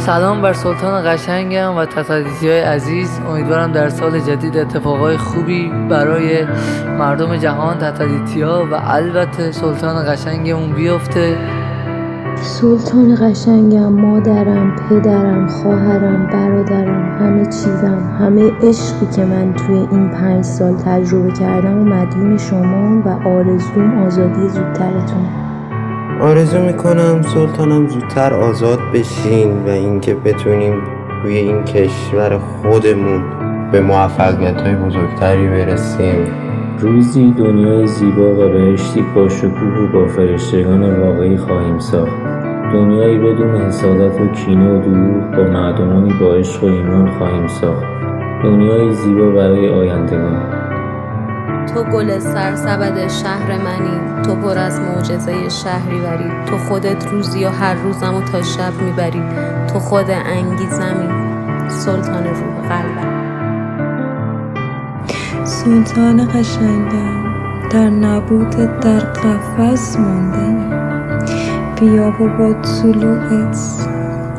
سلام بر سلطان قشنگم و تتلیتی‌های عزیز. امیدوارم در سال جدید اتفاقای خوبی برای مردم جهان، تتلیتی‌ها و البته سلطان قشنگمون بیفته. سلطان قشنگم، مادرم، پدرم، خواهرم، برادرم، همه چیزم، همه عشقی که من توی این 5 سال تجربه کردم و مدیون شما و آرزوم آزادی زودترتونه. آرزو میکنم سلطانم زودتر آزاد بشین و اینکه بتونیم توی این کشور خودمون به موفقیت‌های بزرگتری برسیم. روزی دنیای زیبا و بهشتی با شکوه و با فرشتگان واقعی خواهیم ساخت. دنیایی بدون حسادت و کینه و دروغ با مردمانی با عشق و ایمان خواهیم ساخت. دنیای زیبا برای آیندگان. تو گل سرسبد شهر منی، تو پر از معجزه شهریوری، تو خودت روزی و هر روزمو تا شب میبری، تو خود انگیزمی، سلطان روح قلبم. سلطان قشنگم، در نبودت در قفس مانده‌ایم، بیا و با طلوعت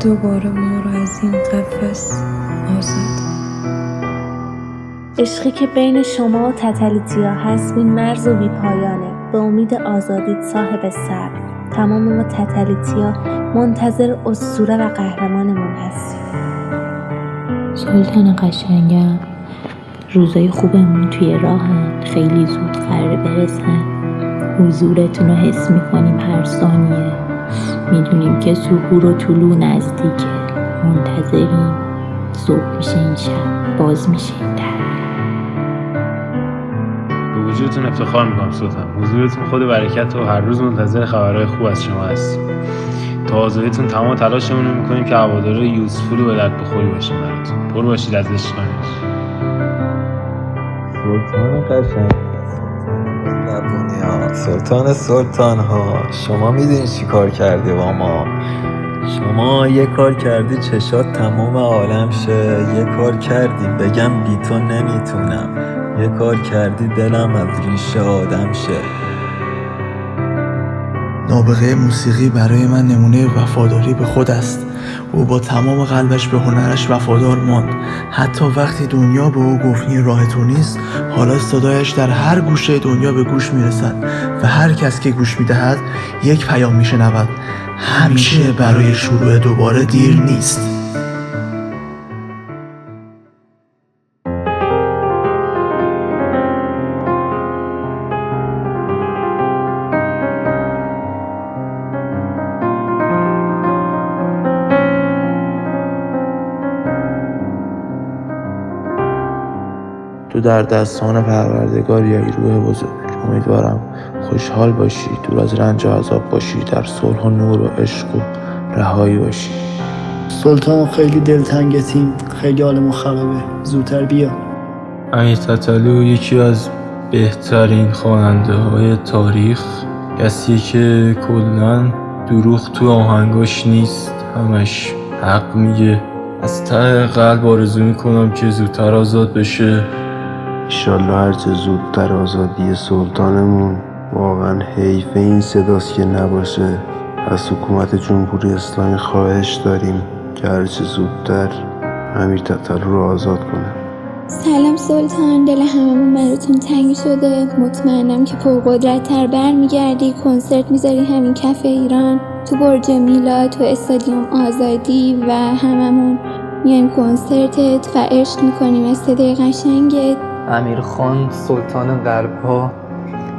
دوباره ما رو از این قفس آزاد. عشقی که بین شما و تتلیتیا هست بی مرز و بی پایانه. به امید آزادیت صاحب صبر، تمام ما تتلیتیا منتظر اسطوره و قهرمانمون هستیم. سلطان قشنگم، روزای خوبمون توی راهن، خیلی زود قراره برسن. حضورتون رو حس میکنیم هر ثانیه. میدونیم که ظهور و طلوع نزدیکه. منتظریم. صبح میشه این شب، باز میشه این در. به وجودتون افتخار میکنم سلطان. حضورتون خود برکت و هر روز منتظر خبرهای خوب از شما هستیم. تا آزادیتون تمام تلاشمون رو میکنیم که هواداره یوزفول و به درد بخوری باشیم براتون. پر باشید از عشقانش. سلطان قشنگ، سلطان ها، شما میدونی چی کار کردی با ما؟ شما یه کار کردی چشات تمام عالم شه، یه کار کردی بگم بی تو نمیتونم، یه کار کردی دلم از ریشه آدم شه. نابغه موسیقی برای من نمونه وفاداری به خود است. او با تمام قلبش به هنرش وفادار ماند، حتی وقتی دنیا به او گفت این راه تو نیست. حالا صدایش در هر گوشه دنیا به گوش میرسد و هر کس که گوش میدهد یک پیام میشنود: همیشه برای شروع دوباره دیر نیست. تو در دستان پروردگار یا روح بزرگ. امیدوارم خوشحال باشی، دور از رنج و عذاب باشی، در صلح و نور و عشق و رهایی باشی. سلطان خیلی دلتنگتیم، خیلی حالمون خرابه، زودتر بیا. امیر تتلو یکی از بهترین خواننده های تاریخ، کسی که کلن دروغ تو آهنگاش نیست، همش حق میگه. از ته قلب آرزو میکنم که زودتر آزاد بشه. انشالله هرچه زودتر آزادی سلطانمون. واقعا حیف این صداست که نباشه. از حکومت جمهوری اسلامی خواهش داریم که هرچه زودتر امیر تتلو رو آزاد کنه. سلام سلطان، دل هممون براتون تنگ شده. مطمئنم که پرقدرت‌تر برمیگردی، کنسرت میذاری همین کف ایران، تو برج میلاد، تو استادیوم آزادی و هممون میایم کنسرتت و عشق میکنیم از صدای قشنگت. امیرخان سلطان غرب‌ها،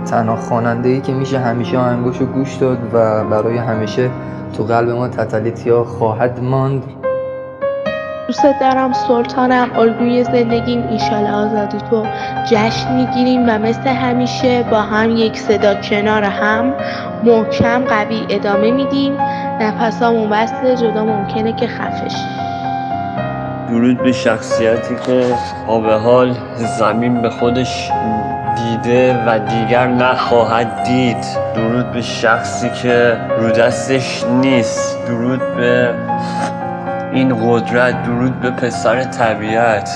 تنها خواننده‌ای که میشه همیشه آهنگاشو گوش داد و برای همیشه تو قلب ما تتلیتیا خواهد ماند. دوست دارم سلطانم، الگوی زندگیم. ایشالا آزادی تو جشن میگیریم و مثل همیشه با هم یک صدا کنار هم محکم قوی ادامه میدیم. نفسامون بسته، جدا ممکنه که خفه شیم. درود به شخصیتی که آب حال زمین به خودش دیده و دیگر نخواهد دید. درود به شخصی که رو دستش نیست. درود به این قدرت. درود به پسر طبیعت.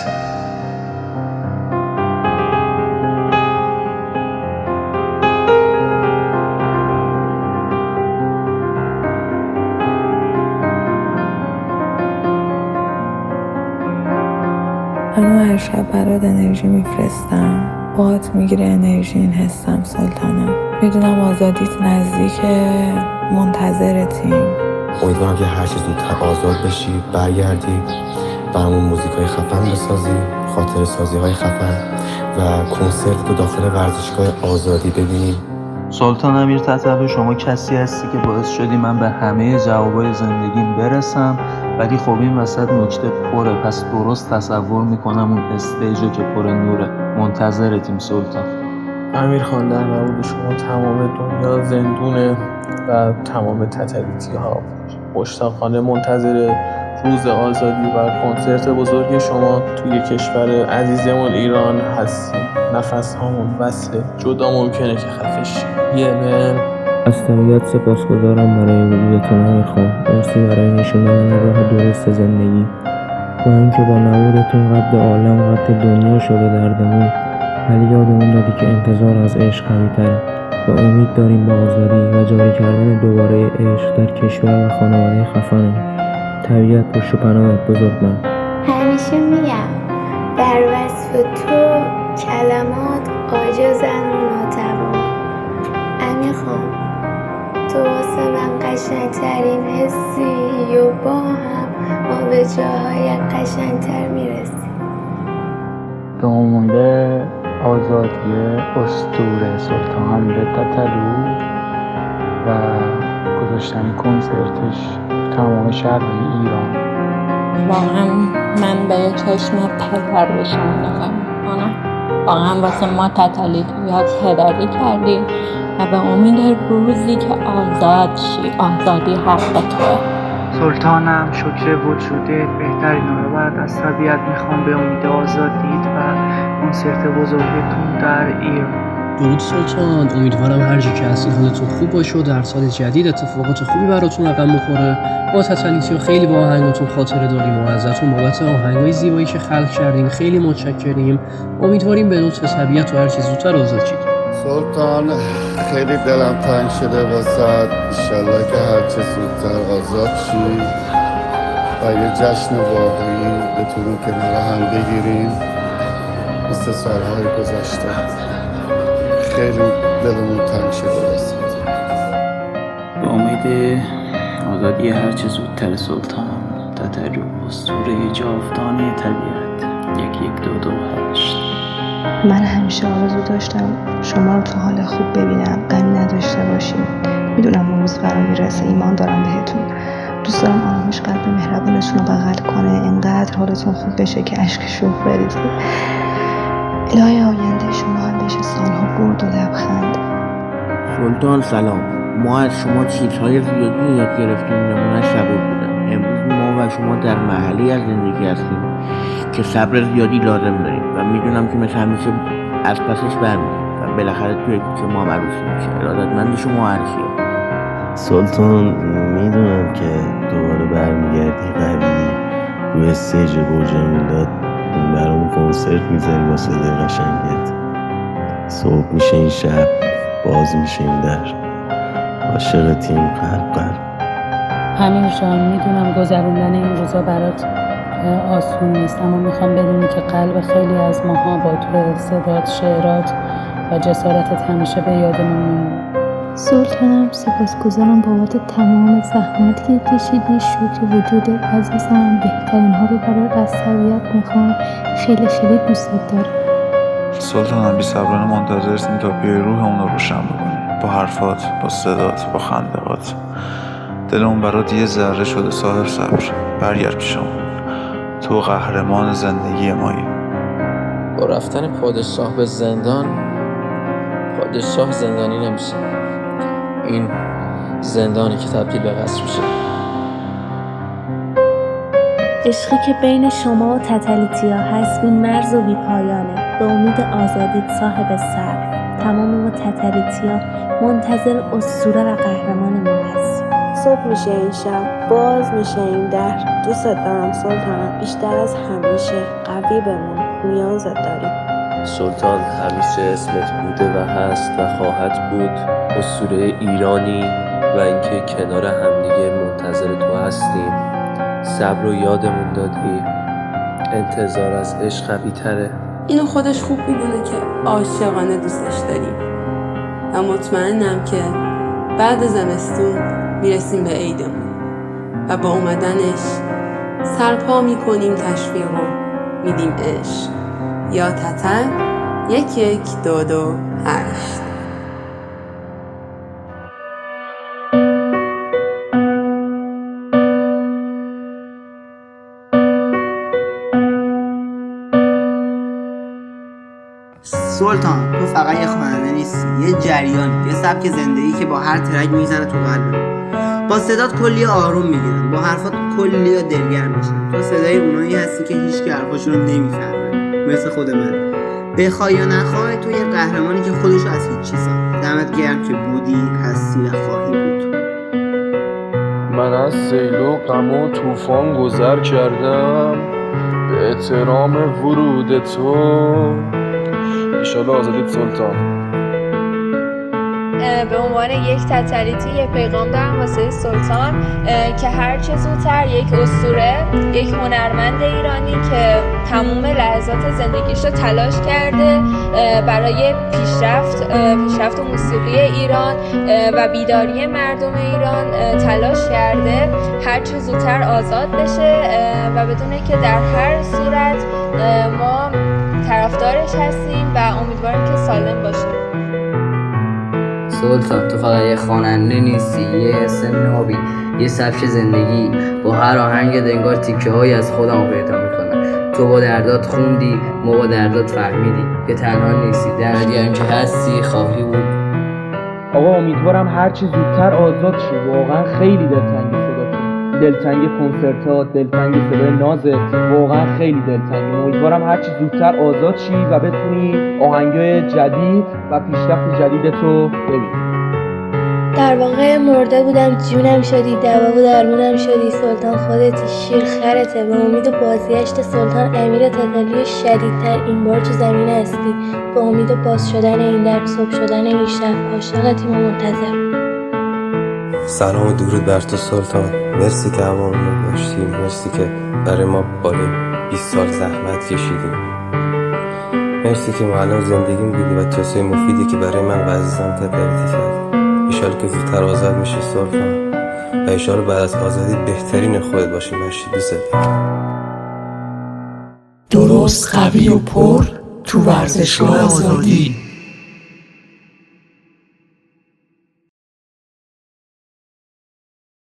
هر شب برات انرژی میفرستم، باهات میگیره انرژی این حسم سلطانم. میدونم آزادیت نزدیکه، منتظرتیم. امیدوارم که هر چه زودتر آزاد بشی، برگردی برامون موزیکای خفن بسازی، خاطر سازی های خفن و کنسرت رو داخل ورزشگاه آزادی ببینیم. سلطان امیر تتلو، شما کسی هستی که باعث شدی من به همه جوابای زندگیم برسم، ولی خب این وسط نکته پره، پس درست تصور میکنم اون استیجو که پر نوره. منتظرتیم سلطان. امیر خان، در نبود شما تمام دنیا زندونه و تمام تتلیتی ها مشتاقانه منتظر روز آزادی و کنسرت بزرگ شما توی کشور عزیزمون ایران هستیم. نفس هامون وصله، جدا ممکنه که خفه شیم. از طبیعت سپاسگزارم برای وجودتون امیر خان. مرسی برای نشوندن راه درست زندگی و اینکه با نبودتون قد عالم قد دنیا شده دردمون، ولی یادمون دادی که انتظار از عشق قوی‌تره و امید داریم به آزادی و جاری کردن دوباره عشق در کشور و خانواده خفنه. طبیعت پشت و پناهت بزرگمرد. همیشه میگم در وصف تو کلمات عاجزن و ناتوان. امیر خان، تو واسه من قشنگترین حسی و با هم ما به جاهای قشنگتر میرسیم. به امید آزادی اسطوره سلطان به تتلو و گذاشتن کنسرتش تمام شهرهای ایران. واقعا من به چشم پدر به شما نگاه میکنم. واقعا واسه ما تتلیات هدری کردی و به امید روزی که آزاد شی. آزادی حق توه. سلطانم، شکر وجودت بهترین رو بعد از طبیعت میخوام به امید آزادیت و کنسرت بزرگتون در ایران. درود سلطان، امیدوارم هر جا که هستید حالتون خوب باشه و در سال جدید اتفاقات خوبی براتون رقم بخوره. ما تتلیتی‌ها خیلی با آهنگاتون خاطره داریم و ازتون بابت آهنگای زیبایی که خلق کردین خیلی متشکریم. امیدواریم به لطف طبیعت و هر چیز زودتر آزاد شید. سلطان، خیلی دلم تنگ شده واسات. انشالله که هر چه زودتر آزاد شی و یه جشن واقعی بتونیم کنار هم بگیریم مثل سالهای گذشته. خیلی دلمون تنگ شده واسات. به امید آزادی هر چه زودتر سلطان. تتلو، اسطوره جاودانه طبیعت. 11228. من همیشه آرزو داشتم شما رو تو حال خوب ببینم، غمی نداشته باشیم. میدونم اون روز فرا میرسه، ایمان دارم بهتون. دوست دارم آرامش قلب مهربونتون رو بغل کنه، انقدر حالتون خوب بشه که اشک شوق بریزه. الهی آینده شما هم بشه سالها برد و لبخند. سلطان سلام. ما از شما چیزهای زیادی یاد گرفتیم، نمونه صبر بودن. امروز ما و شما در محلی از زندگی هستیم که صبر زیادی لازم داریم و میدونم که مثل همیشه از پسش برمیدیم و بالاخره توی کوچه ما عروسی میشه. ارادتمند شما عرشی. سلطان، میدونم که دوباره برمیگردی قوی روی استیج برج میلاد برامون کنسرت میذاری با صدای قشنگت. صبح میشه این شب، باز میشه این در. عاشقتیم قلب. امیر جان، میدونم گذروندن این روزا برات آسون نیست، اما میخوام بدونی که قلب خیلی از ماها با تو صدات، شعرات و جسارتت همیشه به یادمون میمونه. سلطانم، سپاسگزارم بابت تمام زحمتی که کشیدی. شکر وجود عزیزم، بهترین ها رو برای از طبیعت میخوام. خیلی خیلی دوست دارم. سلطانم، بی‌صبرانه منتظرتیم تا بیای روحمون رو روشن بکنی، با حرفات، با صدات، با خندقات. دلمون برات یه ذره شده صاحب صبر. برگرد پیشمون، تو قهرمان زندگی مایی. با رفتن پادشاه به زندان، پادشاه زندانی نمیشه. این زندانی که تبدیل به قصر میشه. عشقی که بین شما و تتلیتیا هست بی مرز و بی پایانه. به امید آزادیت صاحب صبر. تمام ما تتلیتیا منتظر اسطوره و قهرمانمون هستیم. صبح میشه این شب، باز میشه این در. دوستت دارم سلطانم، بیشتر از همیشه. قوی بمون، نیازت داریم. سلطان، همیشه اسمت بوده و هست و خواهد بود اسطوره ایرانی و اینکه کنار همدیگه منتظر تو هستیم. صبر رو یادمون دادی، انتظار از عشق قوی تره. اینو خودش خوب میدونه که عاشقانه دوستش داریم و مطمئنم که بعد زمستون میرسیم به عیدمون و با اومدنش سرپا میکنیم تشویق و میدیم عشق یا تتر 11228. سلطان، تو فقط یه خواننده نیستی، یه جریان، یه سبک زندگی که با هر ترک میزنه تو قلبم. با صدات کلی آروم میگیرن، با حرفات کلی دلگرم میشن. تو صدای اونایی هستی که هیچ حرفاشون رو نمیفهمه، مثل خود من. بخوای یا نخوای تو یه قهرمانی که خودشو از هیچ چیز ساخت. دمت گرم که بودی، هستی و خواهی بود. من از سیل و غم و طوفان گذر کردم به احترام ورود تو. ایشالا آزادیت سلطان. به عنوان یک تتلیتی یه پیغام دارم واسه سلطان که هرچه زودتر یک اسطوره، یک هنرمند ایرانی که تمام لحظات زندگیش رو تلاش کرده برای پیشرفت موسیقی ایران و بیداری مردم ایران تلاش کرده، هرچه زودتر آزاد بشه و بدونه که در هر صورت ما طرفدارش هستیم و امیدواریم که سالم باشه. سلطان، تو فقط یه خواننده نیستی، یه حس نابی، یه سبک زندگی. با هر آهنگ انگار تیکه هایی از خودم پیدا میکنم. تو با دردات خوندی، ما با دردات فهمیدی که تنها نیستی. دمت گرم که هستی، خواهی بود. آقا امیدوارم هرچی زودتر آزاد شی. واقعا خیلی دلتنگ صداتون، دلتنگ کنسرتات، دلتنگ صدای نازت، واقعا خیلی دلتنگ. امیدوارم هرچی زودتر آزاد شی و بتونی آهنگای جدید و پیشرفت جدیدتو ببینی. در واقع مرده بودم جونم شدی، دوا و درمونم شدی. سلطان خودتی، شیر خرته. به امید بازگشت سلطان امیر تتلی شدیدتر این بار تو زمین هستی. به امید باز شدن این در، صبح شدن این شب. عاشقتیم و منتظر. سلام و درود بر تو سلطان. مرسی که هممون داشتیم، مرسی که برای ما بالای 20 سال زحمت کشیدیم. مرسی که معلم زندگیم بودی و توصیه مفیدی که برای من و عزیزم تدریسی کردی. ایشالا که زودتر آزاد میشی سلطان و ایشالا بعد از آزادی بهترین خودت باشی. مرسی، دوست دارم. درست، قوی و پر تو ورزشگاه آزادی.